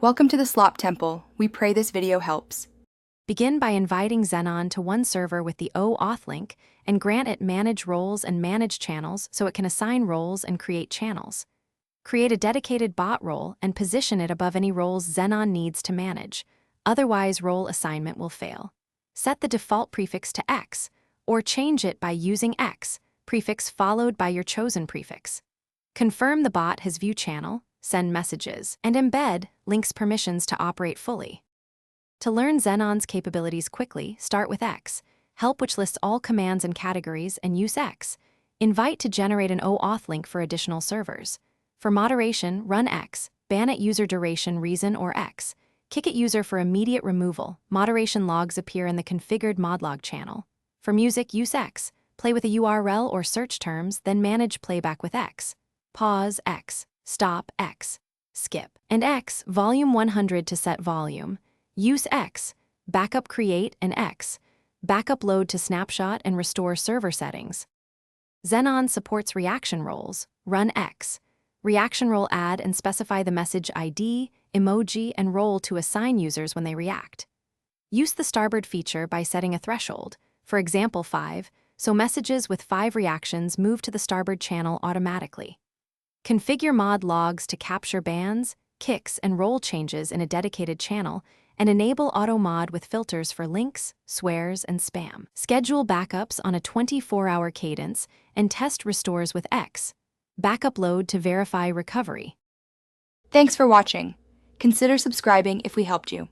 Welcome to the Slop Temple. We pray this video helps. Begin by inviting Xenon to one server with the OAuth link and grant it manage roles and manage channels so it can assign roles and create channels. Create a dedicated bot role and position it above any roles Xenon needs to manage. Otherwise, role assignment will fail. Set the default prefix to X, or change it by using X, prefix followed by your chosen prefix. Confirm the bot has view channel, send messages, and embed links permissions to operate fully. To learn Xenon's capabilities quickly, start with X, help which lists all commands and categories, and use X. Invite to generate an OAuth link for additional servers. For moderation, run X, ban at user duration reason or X. Kick at user for immediate removal. Moderation logs appear in the configured modlog channel. For music, use X. Play with a URL or search terms, then manage playback with X. Pause X. Stop X. Skip. And X, volume 100 to set volume. Use X. Backup create and X. Backup load to snapshot and restore server settings. Xenon supports reaction roles. Run X. Reaction role add and specify the message ID, emoji, and role to assign users when they react. Use the starboard feature by setting a threshold, for example 5, so messages with 5 reactions move to the starboard channel automatically. Configure mod logs to capture bans, kicks, and role changes in a dedicated channel, and enable auto mod with filters for links, swears, and spam. Schedule backups on a 24-hour cadence and test restores with X. Backup load to verify recovery. Thanks for watching. Consider subscribing if we helped you.